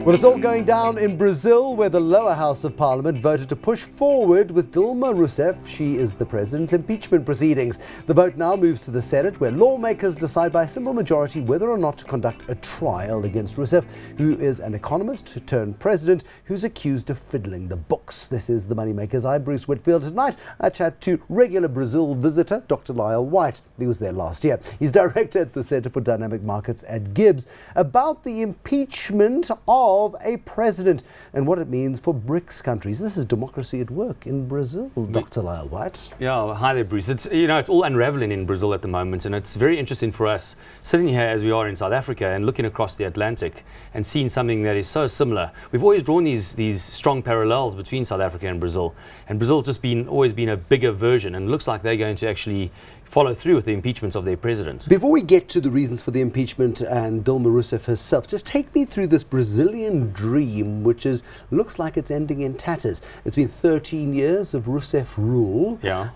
Well, it's all going down in Brazil, where the lower house of parliament voted to push forward with Dilma Rousseff, she is the president's, impeachment proceedings. The vote now moves to the Senate, where lawmakers decide by a simple majority whether or not to conduct a trial against Rousseff, who is an economist turned president who's accused of fiddling the books. This is the MoneyMakers. I'm Bruce Whitfield. Tonight I chat to regular Brazil visitor Dr Lyal White. He was there last year. He's director at the Centre for Dynamic Markets at GIBS, about the impeachment of a president and what it means for BRICS countries. This is democracy at work in Brazil, Dr. Lyal White. Yeah, hi there, Bruce. It's all unraveling in Brazil at the moment, and it's very interesting for us sitting here as we are in South Africa and looking across the Atlantic and seeing something that is so similar. We've always drawn these strong parallels between South Africa and Brazil's just always been a bigger version, and it looks like they're going to actually follow through with the impeachment of their president. Before we get to the reasons for the impeachment and Dilma Rousseff herself, just take me through this Brazilian dream, which looks like it's ending in tatters. It's been 13 years of Rousseff rule. Yeah.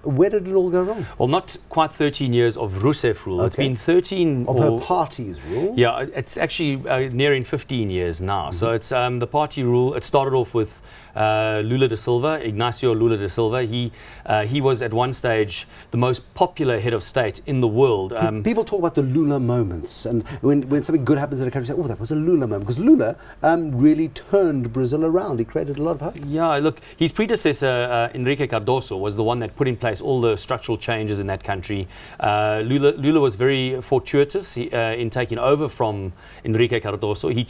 Where did it all go wrong? Well, not quite 13 years of Rousseff rule. Okay. It's been 13 of her party's rule. Yeah, it's actually nearing 15 years now. So it's the party rule. It started off with Lula da Silva, Ignacio Lula da Silva. He was at one stage the most popular head of state in the world. People talk about the Lula moments, and when something good happens in a country, say, oh, that was a Lula moment, because Lula really turned Brazil around. He created a lot of hope. Yeah, look, his predecessor, Enrique Cardoso, was the one that put in place all the structural changes in that country. Lula was very fortuitous in taking over from Enrique Cardoso. He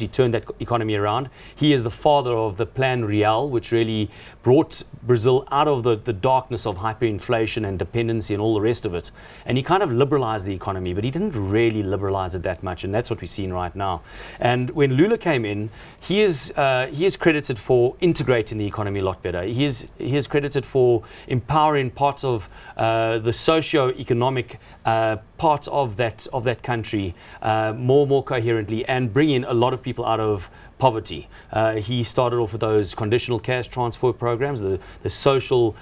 turned that economy around. He is the father of the Plan Real, which really brought Brazil out of the darkness of hyperinflation and dependency and all the rest of it. And he kind of liberalized the economy, but he didn't really liberalize it that much, and that's what we're seeing right now. And when Lula came in, he is credited for integrating the economy a lot better. He is credited for empowering parts of the socio-economic part of that country more coherently, and bringing a lot of people out of poverty. He started off with those conditional cash transfer programs, the social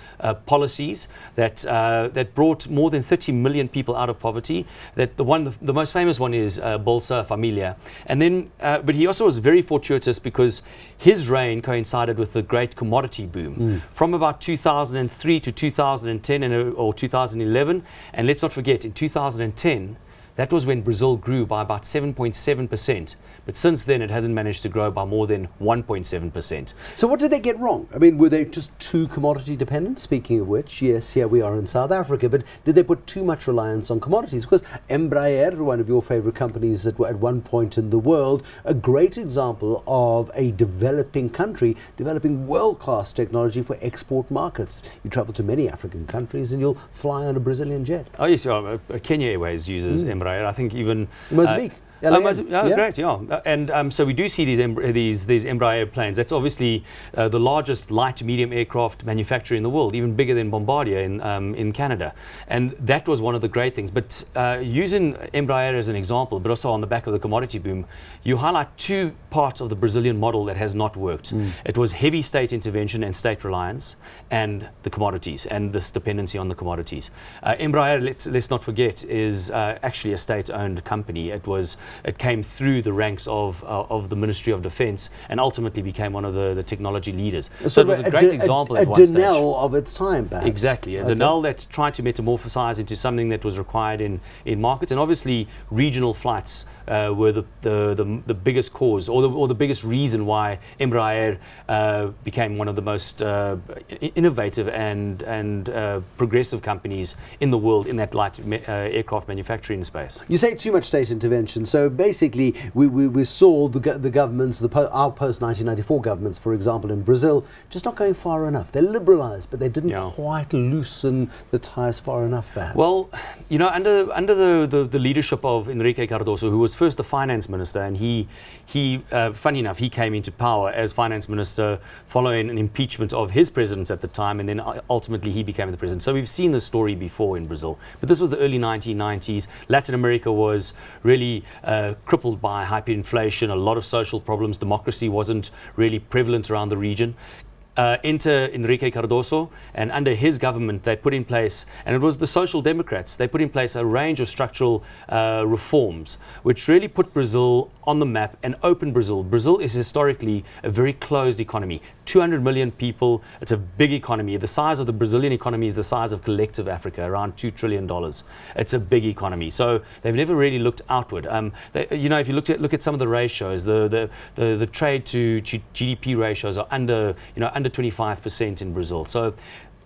policies that brought more than 30 million people out of poverty. The most famous one is Bolsa Familia. And then, but he also was very fortuitous because his reign coincided with the great commodity boom from about 2003 to 2010 or 2011. And let's not forget, in 2010, that was when Brazil grew by about 7.7%. But since then, it hasn't managed to grow by more than 1.7%. So what did they get wrong? I mean, were they just too commodity dependent? Speaking of which, yes, here we are in South Africa, but did they put too much reliance on commodities? Because Embraer, one of your favorite companies at one point in the world, a great example of a developing country developing world-class technology for export markets. You travel to many African countries and you'll fly on a Brazilian jet. Oh yes, yeah. Kenya Airways uses Embraer. I think even Mozambique. Great, yeah. And so we do see these Embraer planes. That's obviously the largest light medium aircraft manufacturer in the world, even bigger than Bombardier in Canada. And that was one of the great things. But using Embraer as an example, but also on the back of the commodity boom, you highlight two parts of the Brazilian model that has not worked. It was heavy state intervention and state reliance, and the commodities and this dependency on the commodities. Embraer, let's not forget, is actually a state-owned company. It came through the ranks of the Ministry of Defence and ultimately became one of the technology leaders. So it was a great example at one stage. A Denel of its time, perhaps. Exactly. A Denel that tried to metamorphosize into something that was required in markets. And obviously, regional flights were the biggest cause or the biggest reason why Embraer became one of the most innovative and progressive companies in the world in that light aircraft manufacturing space. You say too much state intervention. So basically, we saw the governments, our post-1994 governments, for example, in Brazil, just not going far enough. They liberalized, but they didn't quite loosen the ties far enough, perhaps. Well, you know, under the leadership of Enrique Cardoso, who was first the finance minister, and he funny enough, he came into power as finance minister following an impeachment of his president at the time, and then ultimately he became the president. So we've seen this story before in Brazil, but this was the early 1990s. Latin America was really crippled by hyperinflation, a lot of social problems. Democracy wasn't really prevalent around the region. Enter Enrique Cardoso, and under his government they put in place, and it was the Social Democrats, they put in place a range of structural reforms which really put Brazil on the map and open Brazil. Brazil is historically a very closed economy. 200 million people, it's a big economy. The size of the Brazilian economy is the size of collective Africa, around $2 trillion. It's a big economy. So they've never really looked outward. If you look at some of the ratios, the trade to GDP ratios are under 25% in Brazil. So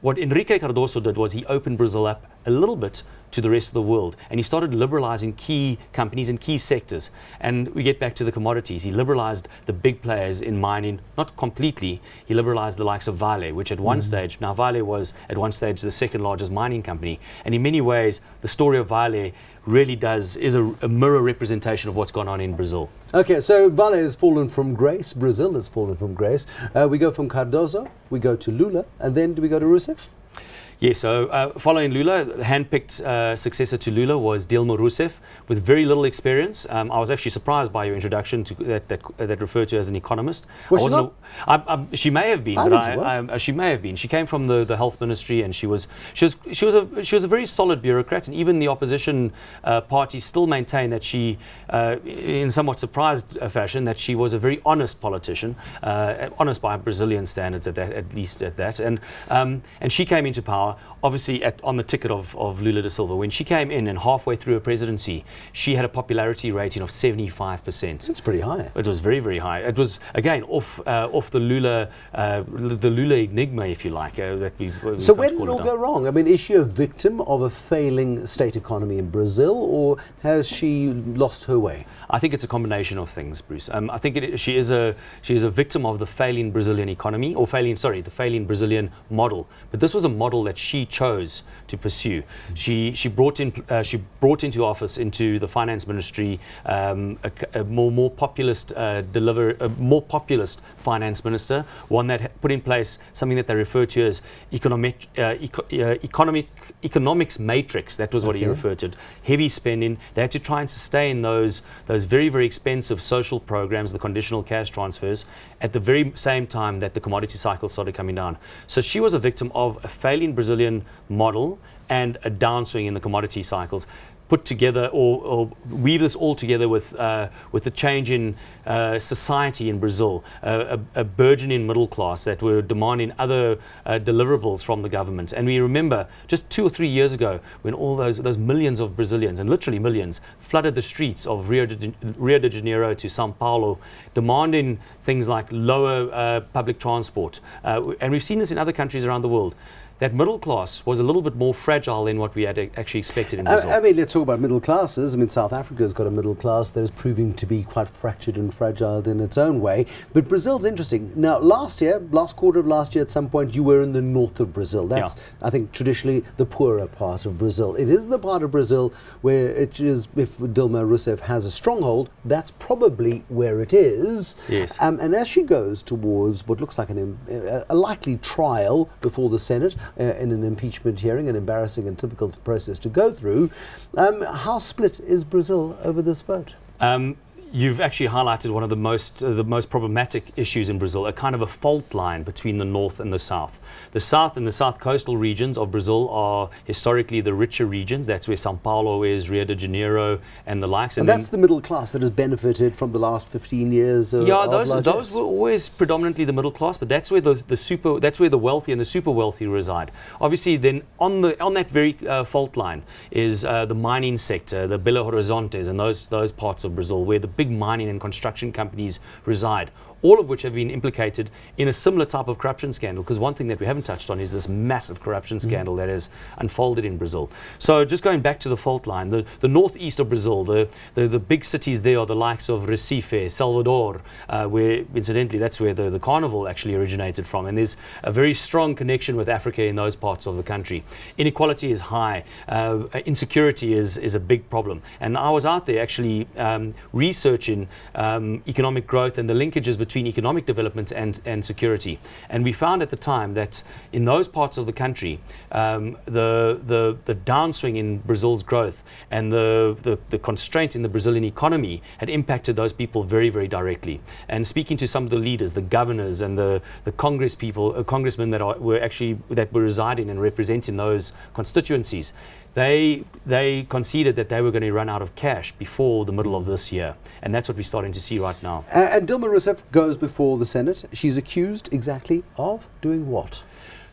what Enrique Cardoso did was he opened Brazil up a little bit to the rest of the world, and he started liberalizing key companies and key sectors. And we get back to the commodities. He liberalized the big players in mining, not completely. He liberalized the likes of Vale, which at one stage, now Vale was at one stage the second largest mining company. And in many ways, the story of Vale really is a mirror representation of what's gone on in Brazil. Okay, so Vale has fallen from grace, Brazil has fallen from grace. We go from Cardoso, we go to Lula, and then do we go to Rousseff? Yeah, so following Lula, the hand-picked successor to Lula was Dilma Rousseff, with very little experience. I was actually surprised by your introduction to that referred to as an economist. Was she not? She may have been, she may have been. She came from the health ministry, and she was a very solid bureaucrat. And even the opposition party still maintained that she, in somewhat surprised fashion, that she was a very honest politician, honest by Brazilian standards at least. And she came into power, obviously on the ticket of Lula da Silva. When she came in and halfway through her presidency, she had a popularity rating of 75%. That's pretty high. It was very, very high. It was, again, off the Lula enigma, if you like. So where did it all go wrong? I mean, is she a victim of a failing state economy in Brazil, or has she lost her way? I think it's a combination of things, Bruce. I think she is a victim of the failing Brazilian economy, or the failing Brazilian model. But this was a model that she chose to pursue. She brought into office, into the finance ministry, a more populist finance minister, one that put in place something that they refer to as economics matrix. That was what he referred to. Heavy spending. They had to try and sustain those very, very expensive social programs, the conditional cash transfers, at the very same time that the commodity cycle started coming down. So she was a victim of a failing Brazilian model and a downswing in the commodity cycles, put together or weave this all together with the change in society in Brazil, a burgeoning middle class that were demanding other deliverables from the government. And we remember just 2 or 3 years ago when all those millions of Brazilians, and literally millions, flooded the streets of Rio de Janeiro to Sao Paulo, demanding things like lower public transport. And we've seen this in other countries around the world. That middle class was a little bit more fragile than what we had actually expected in Brazil. I mean, let's talk about middle classes. I mean, South Africa's got a middle class that is proving to be quite fractured and fragile in its own way. But Brazil's interesting. Now, last quarter of last year, at some point, you were in the north of Brazil. That's, I think, traditionally the poorer part of Brazil. It is the part of Brazil where it is, if Dilma Rousseff has a stronghold, that's probably where it is. Yes. And as she goes towards what looks like a likely trial before the Senate, in an impeachment hearing, an embarrassing and typical process to go through. How split is Brazil over this vote? You've actually highlighted one of the most problematic issues in Brazil, a kind of a fault line between the north and the south. The south and the south coastal regions of Brazil are historically the richer regions. That's where Sao Paulo is, Rio de Janeiro, and the likes. And that's the middle class that has benefited from the last 15 years. Those were always predominantly the middle class, but that's where the wealthy and the super wealthy reside. Obviously, then on that very fault line is the mining sector, the Belo Horizontes, and those parts of Brazil where the big mining and construction companies reside, all of which have been implicated in a similar type of corruption scandal, because one thing that we haven't touched on is this massive corruption scandal that has unfolded in Brazil. So just going back to the fault line, the northeast of Brazil, the big cities there are the likes of Recife, Salvador, where incidentally that's where the carnival actually originated from, and there's a very strong connection with Africa in those parts of the country. Inequality is high, insecurity is a big problem, and I was out there actually researching economic growth and the linkages between economic development and security. And we found at the time that in those parts of the country, the downswing in Brazil's growth and the constraint in the Brazilian economy had impacted those people very, very directly. And speaking to some of the leaders, the governors and the congressmen that were residing and representing those constituencies, they conceded that they were going to run out of cash before the middle of this year, and that's what we're starting to see right now. And Dilma Rousseff goes before the Senate. She's accused exactly of doing what?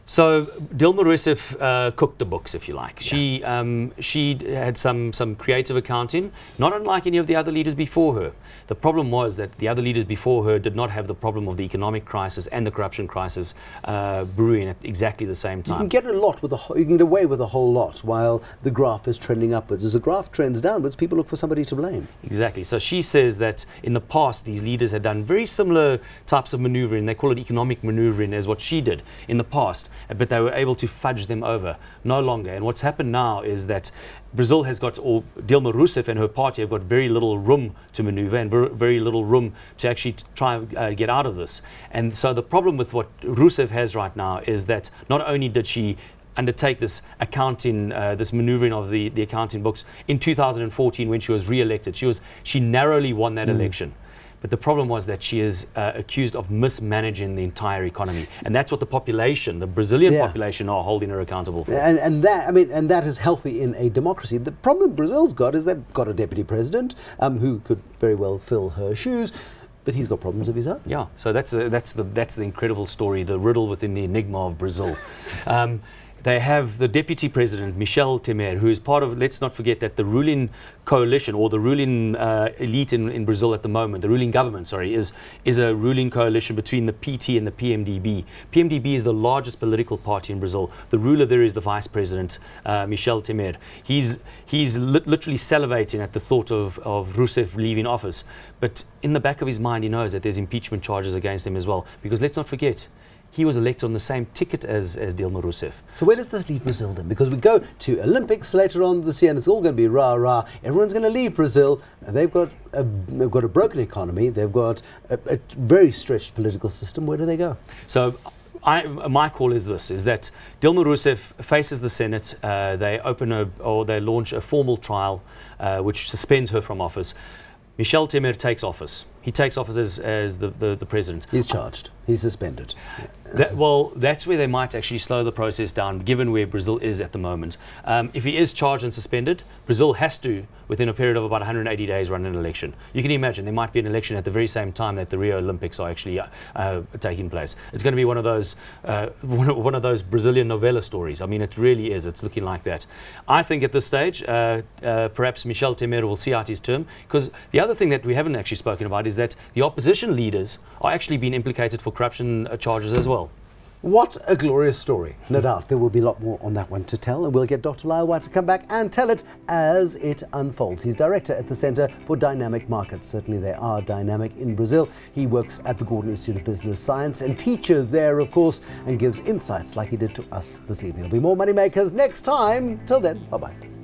So Dilma Rousseff cooked the books, if you like. She had some creative accounting, not unlike any of the other leaders before her. The problem was that the other leaders before her did not have the problem of the economic crisis and the corruption crisis brewing at exactly the same time. You can get a lot with you can get away with a whole lot while the graph is trending upwards. As the graph trends downwards, people look for somebody to blame. Exactly. So she says that in the past, these leaders had done very similar types of maneuvering. They call it economic maneuvering, as what she did in the past. But they were able to fudge them over. No longer. And what's happened now is that Brazil has got, or Dilma Rousseff and her party have got very little room to maneuver and very little room to actually try and get out of this. And so the problem with what Rousseff has right now is that not only did she undertake this accounting, this maneuvering of the accounting books in 2014 when she was re-elected. She narrowly won that election. But the problem was that she is accused of mismanaging the entire economy, and that's what the population, the Brazilian population, are holding her accountable for. And that is healthy in a democracy. The problem Brazil's got is they've got a deputy president who could very well fill her shoes, but he's got problems of his own. Yeah, so that's the incredible story, the riddle within the enigma of Brazil. They have the deputy president, Michel Temer, who is part of, let's not forget that the ruling coalition, or the ruling elite in Brazil at the moment, the ruling government, sorry, is a ruling coalition between the PT and the PMDB. PMDB is the largest political party in Brazil. The ruler there is the vice president, Michel Temer. He's literally salivating at the thought of Rousseff leaving office. But in the back of his mind, he knows that there's impeachment charges against him as well. Because let's not forget, he was elected on the same ticket as Dilma Rousseff. So where does this leave Brazil then? Because we go to Olympics later on this year and it's all going to be rah-rah. Everyone's going to leave Brazil. And they've got a broken economy. They've got a very stretched political system. Where do they go? So my call is this, is that Dilma Rousseff faces the Senate. They launch a formal trial which suspends her from office. Michel Temer takes office. He takes office as the president. He's charged. He's suspended. That's where they might actually slow the process down, given where Brazil is at the moment. If he is charged and suspended, Brazil has to, within a period of about 180 days, run an election. You can imagine there might be an election at the very same time that the Rio Olympics are actually taking place. It's going to be one of those Brazilian novella stories. I mean, it really is. It's looking like that. I think at this stage, perhaps Michel Temer will see out his term, because the other thing that we haven't actually spoken about is that the opposition leaders are actually being implicated for corruption charges as well. What a glorious story. No doubt there will be a lot more on that one to tell, and we'll get Dr. Lyal White to come back and tell it as it unfolds. He's director at the Centre for Dynamic Markets. Certainly they are dynamic in Brazil. He works at the Gordon Institute of Business Science and teaches there, of course, and gives insights like he did to us this evening. There'll be more Moneymakers next time. Till then, bye-bye.